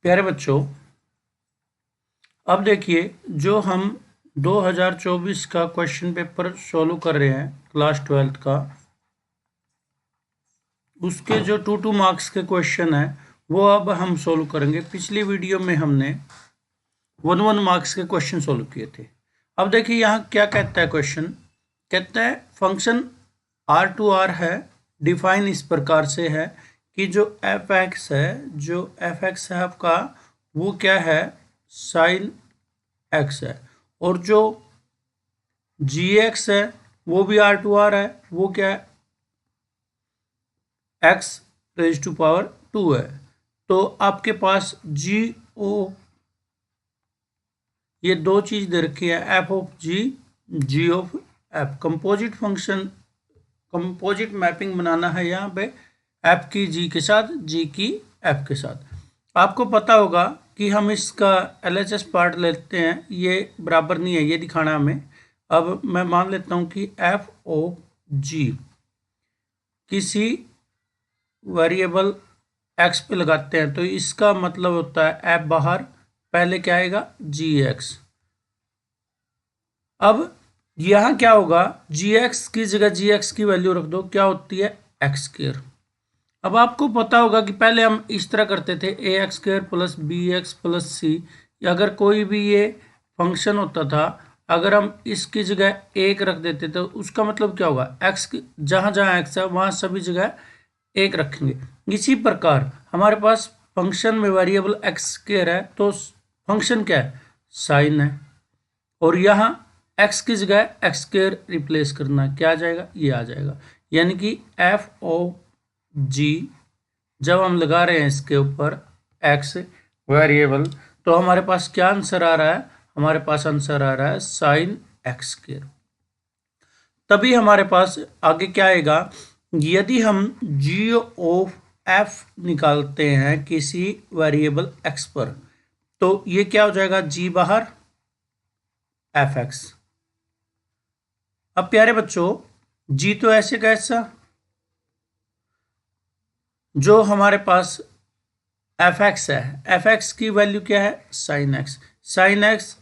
प्यारे बच्चों, अब देखिए जो हम 2024 का क्वेश्चन पेपर सॉल्व कर रहे हैं क्लास 12th का, उसके जो 2 मार्क्स के क्वेश्चन है वो अब हम सॉल्व करेंगे। पिछली वीडियो में हमने 1 मार्क्स के क्वेश्चन सॉल्व किए थे। अब देखिए यहाँ क्या कहता है क्वेश्चन, कहता है फंक्शन R2R है, डिफाइन इस प्रकार से है कि जो f(x) है आपका वो क्या है, साइन x है, और जो gx है वो भी R2R है, वो क्या है, x⁻²2 है। तो आपके पास ये दो चीज दे रखी है, f(g)(f). कंपोजिट मैपिंग बनाना है यहाँ पे f की g के साथ, g की f के साथ। आपको पता होगा कि हम इसका LHS पार्ट लेते हैं, ये बराबर नहीं है, ये दिखाना हमें। अब मैं मान लेता हूँ कि f(g) किसी वेरिएबल x पे लगाते हैं, तो इसका मतलब होता है f बाहर, पहले क्या आएगा, gx। अब यहाँ क्या होगा, gx की जगह gx की वैल्यू रख दो, क्या होती है, x²। अब आपको पता होगा कि पहले हम इस तरह करते थे, ax² + bx + c। अगर कोई भी ये फंक्शन होता था, अगर हम इसकी जगह 1 रख देते तो उसका मतलब क्या होगा, x जहाँ जहाँ x है वहाँ सभी जगह 1 रखेंगे। इसी प्रकार हमारे पास फंक्शन में वेरिएबल x² है, तो फंक्शन क्या है, साइन है, और यहाँ x की जगह x² रिप्लेस करना, क्या आ जाएगा, ये आ जाएगा। यानी कि f(g) जब हम लगा रहे हैं इसके ऊपर x वेरिएबल, तो हमारे पास क्या आंसर आ रहा है, हमारे पास आंसर आ रहा है साइन x²। तभी हमारे पास आगे क्या आएगा, यदि हम g(f) निकालते हैं किसी वेरिएबल x पर, तो ये क्या हो जाएगा, g बाहर f(x). अब प्यारे बच्चों, g तो ऐसे कैसा, जो हमारे पास f(x) है, f(x) की वैल्यू क्या है, साइन x। साइन x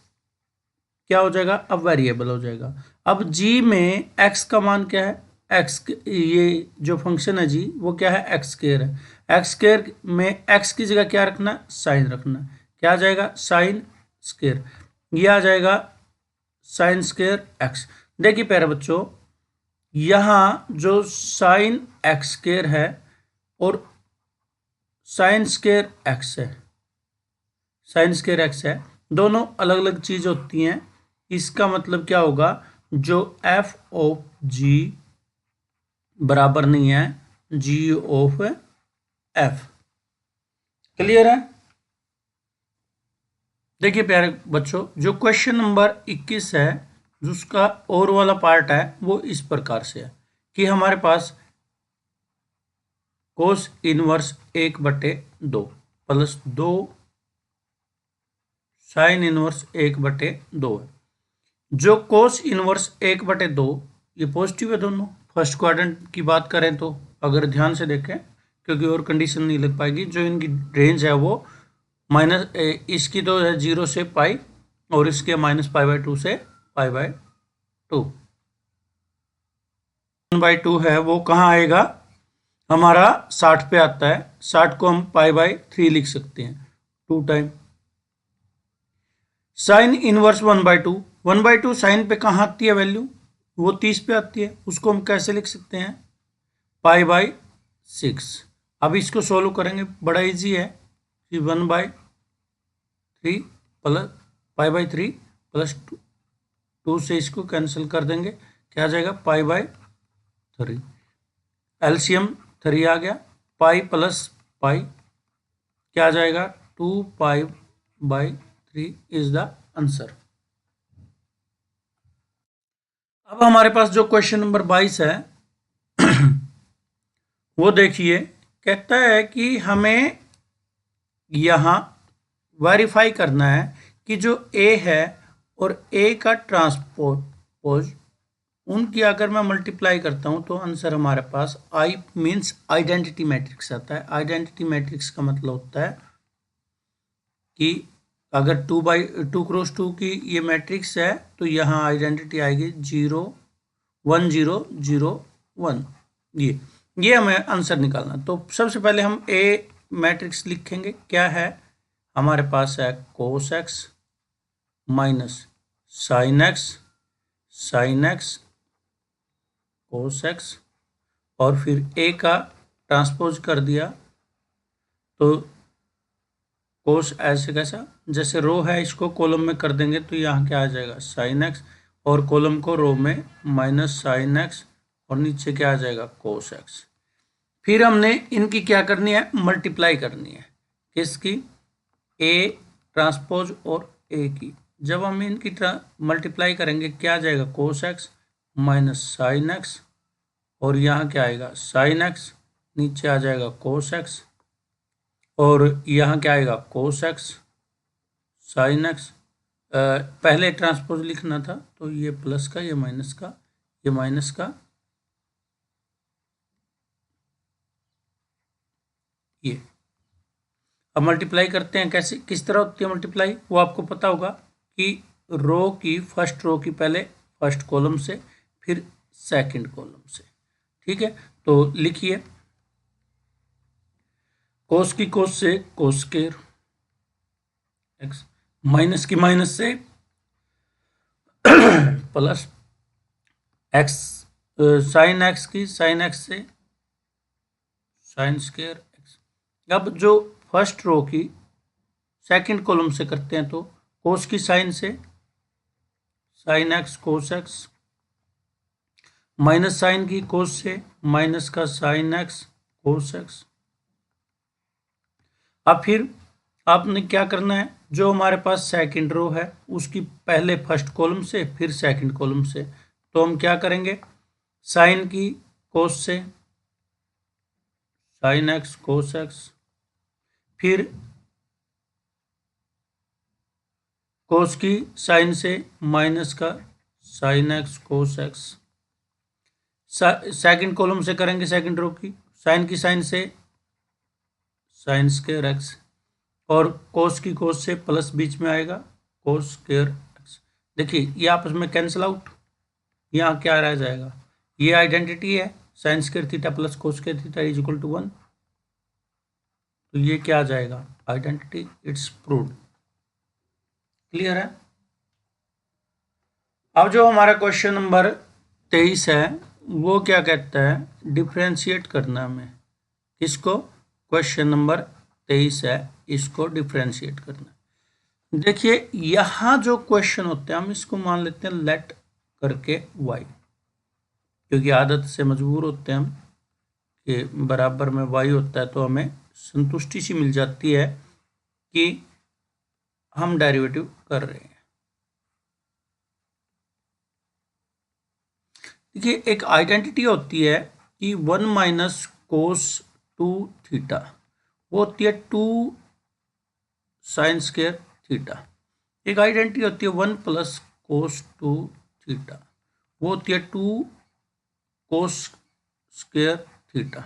क्या हो जाएगा, अब वेरिएबल हो जाएगा। अब g में x का मान क्या है, x, ये जो फंक्शन है g वो क्या है, x² है। x² में x की जगह क्या रखना, साइन रखना, क्या आ जाएगा, sin²। ये आ जाएगा sin² x। देखिए प्यारे बच्चों, यहाँ जो sin x² है और sin² x है, sin² x है, दोनों अलग अलग चीज होती हैं। इसका मतलब क्या होगा, जो f(g) बराबर नहीं है g(f). क्लियर है। देखिए प्यारे बच्चों, जो क्वेश्चन नंबर 21 है, जिसका और वाला पार्ट है, वो इस प्रकार से है कि हमारे पास cos inverse 1/2 plus 2 sine inverse 1/2 है। जो cos इनवर्स 1/2, ये पॉजिटिव है दोनों। फर्स्ट क्वाड्रेंट की बात करें तो अगर ध्यान से देखें, क्योंकि और कंडीशन नहीं लग पाएगी, जो इनकी रेंज है वो माइनस, इसकी तो है 0 से पाई, और इसके -π/2 से π/2। 1/2 है वो कहाँ आएगा, हमारा 60 पे आता है। 60 को हम π/3 लिख सकते हैं, 2 टाइम साइन इनवर्स 1/2। 1/2 साइन पे कहाँ आती है वैल्यू, वो 30 पे आती है, उसको हम कैसे लिख सकते हैं, π/6। अब इसको सोल्व करेंगे, बड़ा इजी है कि 1/3 प्लस π/3 प्लस 2 से इसको कैंसिल कर देंगे, क्या आ जाएगा, π/3। एलसीएम 3 आ गया, पाई प्लस पाई क्या आ जाएगा, 2π/3 इज द आंसर। अब हमारे पास जो क्वेश्चन नंबर 22 है वो देखिए, कहता है कि हमें यहाँ वेरीफाई करना है कि जो ए है और ए का ट्रांसपोज, उनकी अगर मैं मल्टीप्लाई करता हूँ तो आंसर हमारे पास आई मीन्स आइडेंटिटी मैट्रिक्स आता है। आइडेंटिटी मैट्रिक्स का मतलब होता है कि अगर 2/2 की ये मैट्रिक्स है तो यहाँ आइडेंटिटी आएगी 0 1 0 0 1। ये हमें आंसर निकालना। तो सबसे पहले हम ए मैट्रिक्स लिखेंगे। क्या है हमारे पास है कोस x minus sign x cos x और फिर ए का ट्रांसपोज कर दिया तो कोस ऐसे कैसा, जैसे रो है इसको कॉलम में कर देंगे तो यहाँ क्या आ जाएगा साइन एक्स और कॉलम को रो में माइनस साइन एक्स और नीचे क्या आ जाएगा कोस एक्स। फिर हमने इनकी क्या करनी है मल्टीप्लाई करनी है किसकी ए ट्रांसपोज और ए की। जब हम इनकी मल्टीप्लाई करेंगे क्या आ जाएगा कोस एक्स माइनस साइन एक्स और यहाँ क्या आएगा साइन एक्स नीचे आ जाएगा कोस एक्स और यहाँ क्या आएगा कोस एक्स साइन एक्स। पहले ट्रांसपोज लिखना था तो ये प्लस का ये माइनस का ये माइनस का ये। अब मल्टीप्लाई करते हैं कैसे किस तरह होती है मल्टीप्लाई वो आपको पता होगा कि रो की फर्स्ट रो की पहले फर्स्ट कॉलम से फिर सेकंड कॉलम से। ठीक है तो लिखिए कोस की कोस से कोस स्क्वायर एक्स माइनस की माइनस से प्लस एक्स साइन एक्स की साइन एक्स से साइन स्क्वायर एक्स। अब जो फर्स्ट रो की सेकंड कॉलम से करते हैं तो कोस की साइन से sine x cos x minus sine की कोस से माइनस का साइन एक्स कोस एक्स। अब फिर आपने क्या करना है जो हमारे पास सेकंड रो है उसकी पहले फर्स्ट कॉलम से फिर सेकंड कॉलम से तो हम क्या करेंगे साइन की कोस से साइन एक्स कोस एक्स फिर कोस की साइन से माइनस का sign x cos x. Second column से करेंगे सेकंड रो की साइन से साइन स्क्वायर एक्स और कोस की कोस से प्लस बीच में आएगा कोस स्क्वायर एक्स। देखिए ये आपस में कैंसिल आउट यहाँ क्या रह जाएगा ये आइडेंटिटी है sine square theta plus cos square theta is equal to 1 तो ये क्या आ जाएगा आइडेंटिटी इट्स प्रूव्ड। क्लियर है। अब जो हमारा क्वेश्चन नंबर 23 है वो क्या कहता है डिफ्रेंशिएट करना हमें किसको क्वेश्चन नंबर 23 है इसको डिफ्रेंशिएट करना। देखिए यहाँ जो क्वेश्चन होते हैं हम इसको मान लेते हैं लेट करके y क्योंकि आदत से मजबूर होते हैं हम कि बराबर में y होता है तो हमें संतुष्टि सी मिल जाती है कि हम डेरिवेटिव कर रहे हैं। देखिए एक आइडेंटिटी होती है कि 1 माइनस कोस 2 थीटा वो होती है 2 साइन स्क्वायर थीटा। एक आइडेंटिटी होती है 1 प्लस कोस 2 थीटा वो होती है 2 कोस स्क्वायर थीटा।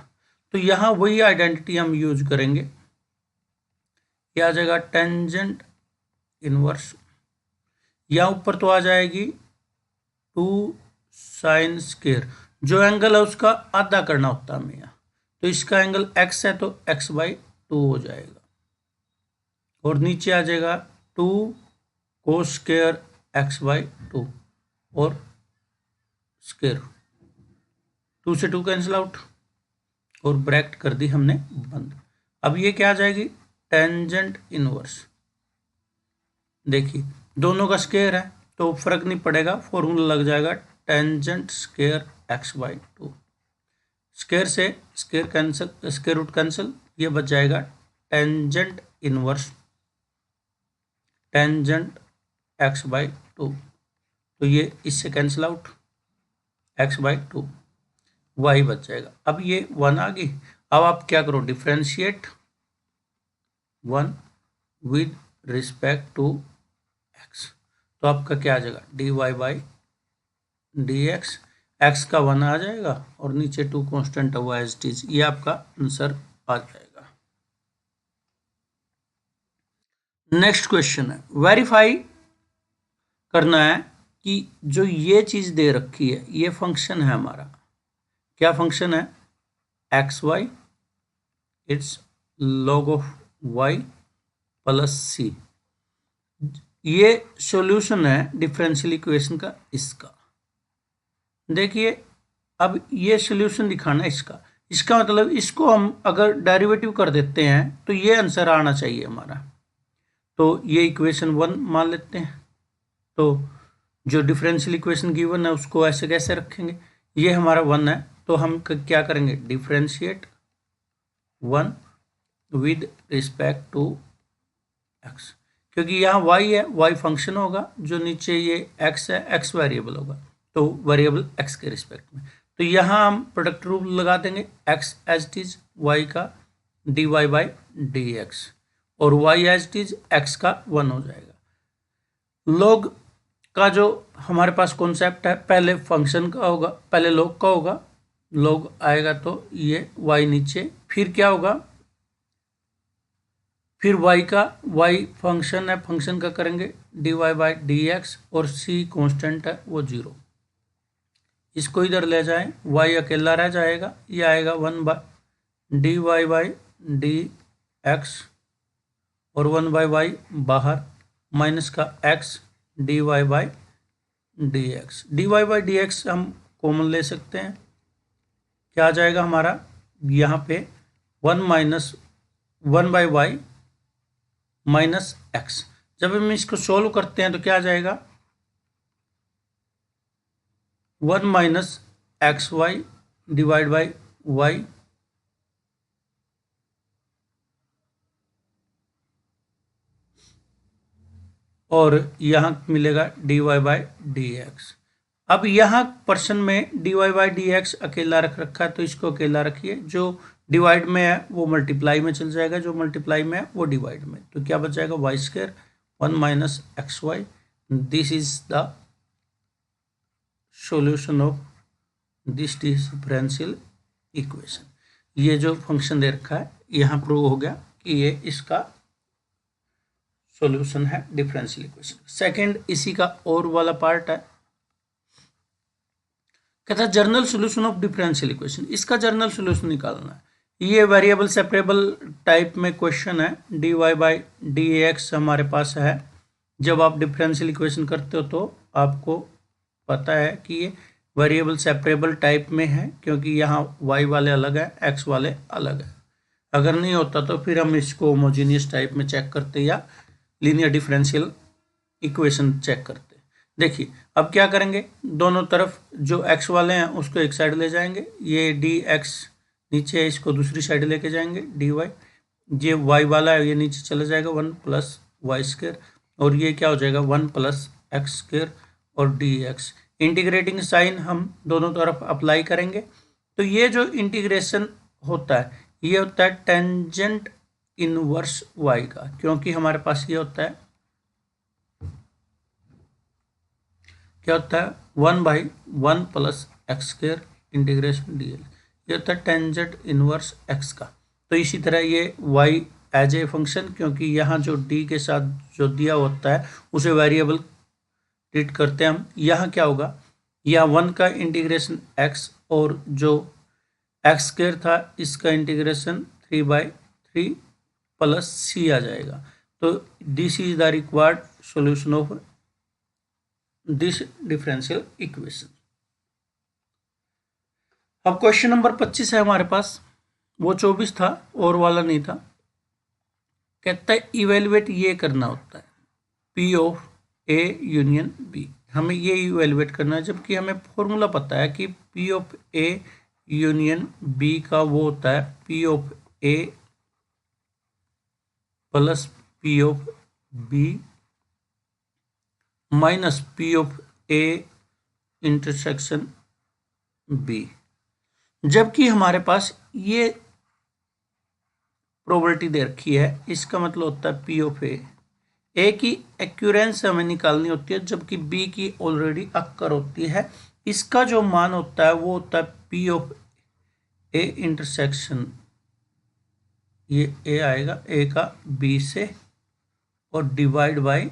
तो यहाँ वही आइडेंटिटी हम यूज करेंगे क्या आ जाएगा टेंजेंट इनवर्स यहाँ ऊपर तो आ जाएगी 2 साइन स्क्वायर जो एंगल है उसका आधा करना होता है हमें यहाँ तो इसका एंगल x है तो x/2 हो जाएगा और नीचे आ जाएगा 2 कोस स्क्वायर x/2 और स्क्वायर 2 से 2 कैंसिल आउट और ब्रैकेट कर दी हमने बंद। अब ये क्या आ जाएगी टेंजेंट इनवर्स। देखिए दोनों का स्क्वायर है तो फर्क नहीं पड़ेगा फॉर्मूला लग जाएगा टेंजेंट स्क्वायर x/2 स्क्वायर से square cancel square root cancel ये बच जाएगा टेंजेंट इनवर्स टेंजेंट x/2 तो ये इससे कैंसिल आउट x/2 y बच जाएगा। अब ये 1 आ गई। अब आप क्या करो differentiate 1 with respect to x तो आपका क्या आ जाएगा dy/dx x का 1 आ जाएगा और नीचे 2 कांस्टेंट हुआ एज इट इज ये आपका आंसर आ जाएगा। नेक्स्ट क्वेश्चन है, वेरीफाई करना है कि जो ये चीज दे रखी है ये फंक्शन है हमारा, क्या फंक्शन है, X Y, it's log of Y plus C, ये सॉल्यूशन है डिफरेंशियल इक्वेशन का इसका। देखिए अब ये सॉल्यूशन दिखाना है इसका, इसका मतलब इसको हम अगर डेरिवेटिव कर देते हैं तो ये आंसर आना चाहिए हमारा। तो ये इक्वेशन 1 मान लेते हैं, तो जो डिफरेंशियल इक्वेशन गिवन है उसको ऐसे कैसे रखेंगे, ये हमारा 1 है, तो हम क्या करेंगे, differentiate 1 with respect to x, क्योंकि यहाँ y है, y फंक्शन होगा, जो नीचे ये x है, x वेरिएबल होगा, तो वेरिएबल x के रिस्पेक्ट में। तो यहाँ हम प्रोडक्ट रूल लगा देंगे, x as it is y का dy बाई डी एक्स, और y as it is x का 1 हो जाएगा। log का जो हमारे पास कॉन्सेप्ट है, पहले फंक्शन का होगा, पहले log का होगा, log आएगा तो ये y नीचे, फिर क्या होगा, फिर y का, y फंक्शन है, फंक्शन का करेंगे dy बाई डी एक्स, और c कांस्टेंट है वो 0, इसको इधर ले जाएं, y अकेला रह जाएगा, ये आएगा 1 by d y by d x, और 1 बाई वाई बाहर, माइनस का x d y by d x, d y by d x हम कॉमन ले सकते हैं, क्या आ जाएगा हमारा यहाँ पे 1 minus 1 by y minus x. जब हम इसको सोल्व करते हैं तो क्या आ जाएगा, 1 minus x y divide by y, और यहाँ मिलेगा d y by d x. अब यहाँ पर्सन में d y by d x अकेला रख रखा है, तो इसको अकेला रखिए, जो डिवाइड में है वो मल्टीप्लाई में चल जाएगा, जो मल्टीप्लाई में है वो डिवाइड में, तो क्या बच जाएगा, y square 1 minus x y, this is the solution of this differential equation. ये जो फंक्शन दे रखा है यहाँ प्रूव हो गया कि ये इसका सॉल्यूशन है डिफरेंशियल इक्वेशन। सेकंड इसी का और वाला पार्ट है, कहता है general solution of differential equation, इसका जर्नल सॉल्यूशन निकालना है। ये वेरिएबल सेपरेबल टाइप में क्वेश्चन है, d y by d x हमारे पास है। जब आप डिफरेंशियल इक्वेशन करते हो तो आपको पता है कि ये वेरिएबल सेपरेबल टाइप में है, क्योंकि यहाँ y वाले अलग है, x वाले अलग है। अगर नहीं होता तो फिर हम इसको होमोजीनियस टाइप में चेक करते या लीनियर डिफरेंशियल इक्वेशन चेक करते। देखिए अब क्या करेंगे, दोनों तरफ जो x वाले हैं उसको एक साइड ले जाएंगे, ये dx नीचे है, इसको दूसरी साइड लेके जाएंगे dy, ये y वाला है ये नीचे चला जाएगा 1 प्लस वाई स्क्वायर, और ये क्या हो जाएगा 1 प्लस एक्स स्क्वायर और dx। इंटीग्रेटिंग साइन हम दोनों तरफ अप्लाई करेंगे, तो ये जो इंटीग्रेशन होता है ये होता है टेंजेंट इनवर्स y का, क्योंकि हमारे पास ये होता है, क्या होता है 1 by 1 plus x square integration D L, ये होता है टेंजेंट इनवर्स x का। तो इसी तरह ये y एज ए फंक्शन, क्योंकि यहाँ जो d के साथ जो दिया होता है उसे वेरिएबल ट्रीट करते हैं हम। यहाँ क्या होगा, यहाँ 1 का इंटीग्रेशन x, और जो एक्स स्क्वायर था इसका इंटीग्रेशन 3 बाई 3 प्लस c आ जाएगा। तो this is the required solution of this differential equation. अब क्वेश्चन नंबर 25 है हमारे पास, वो 24 था और वाला नहीं था। कहता है इवेलुएट ये करना होता है P of A union B, हमें ये इवेलुएट करना है, जबकि हमें फॉर्मूला पता है कि P of A union B का वो होता है P of A plus P of B minus P of A intersection B, जबकि हमारे पास ये प्रोबेबिलिटी दे रखी है, इसका मतलब होता है P ऑफ A की एक्यूरेंस हमें निकालनी होती है, जबकि B की ऑलरेडी अक्कर होती है। इसका जो मान होता है वो होता है P ऑफ A इंटरसेक्शन, ये A आएगा A का B से, और divide by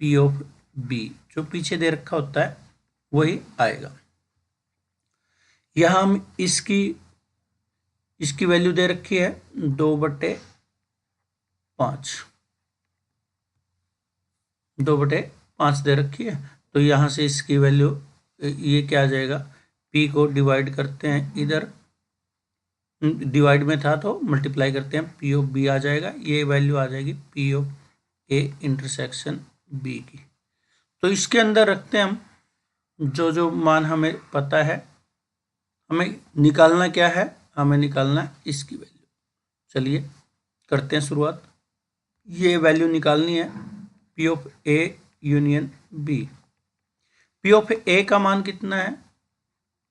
P of B, जो पीछे दे रखा होता है वही आएगा। यहाँ हम इसकी वैल्यू दे रखी है 2/5, 2/5 दे रखी है। तो यहाँ से इसकी वैल्यू ये क्या आ जाएगा, p को डिवाइड करते हैं, इधर डिवाइड में था तो मल्टीप्लाई करते हैं, p ऑफ b आ जाएगा। ये वैल्यू आ जाएगी p of a intersection b की। तो इसके अंदर रखते हैं हम जो जो मान हमें पता है। हमें निकालना क्या है, हमें निकालना है इसकी वैल्यू। चलिए करते हैं शुरुआत। ये वैल्यू निकालनी है p of a union b। p of a का मान कितना है,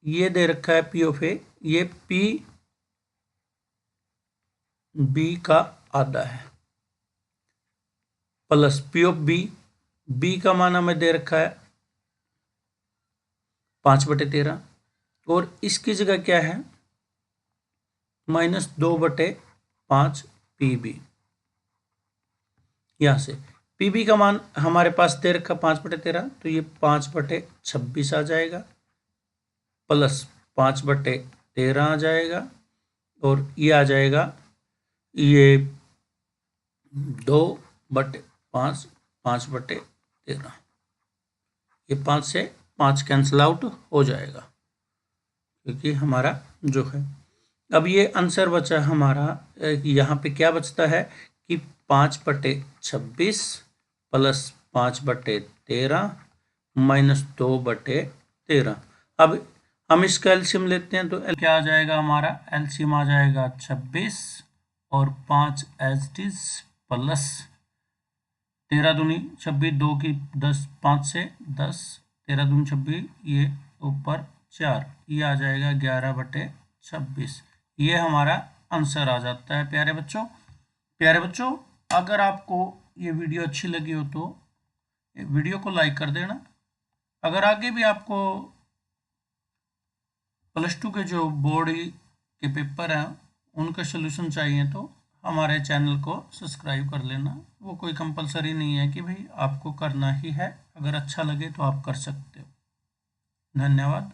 ये दे रखा है p ऑफ a, ये p b का आधा है, प्लस p ऑफ b का मान हमें दे रखा है 5/13, और इसकी जगह क्या है -2/5 pb। यहां से pb का मान हमारे पास दे रखा 5/13, तो ये 5/26 आ जाएगा, प्लस 5/13 आ जाएगा, और ये आ जाएगा ये 2/5, 5/13, ये 5 से 5 कैंसिल आउट हो जाएगा क्योंकि हमारा जो है। अब ये आंसर बचा हमारा, यहाँ पे क्या बचता है कि 5/26 प्लस 5/13 -2/13। अब हम इसका एलसीएम लेते हैं, तो क्या आ जाएगा हमारा, एलसीएम आ जाएगा 26 और 5 एज इट इज, प्लस 13 दूनी 26, 2 की 10, 5 से 10, 13 दूनी 26, ये ऊपर 4, ये आ जाएगा 11/26। ये हमारा आंसर आ जाता है। प्यारे बच्चों, अगर आपको ये वीडियो अच्छी लगी हो तो वीडियो को लाइक कर देना। अगर आगे भी आपको +2 के जो बोर्ड के पेपर हैं उनका सलूशन चाहिए तो हमारे चैनल को सब्सक्राइब कर लेना। वो कोई कंपलसरी नहीं है कि भाई आपको करना ही है, अगर अच्छा लगे तो आप कर सकते हो। धन्यवाद।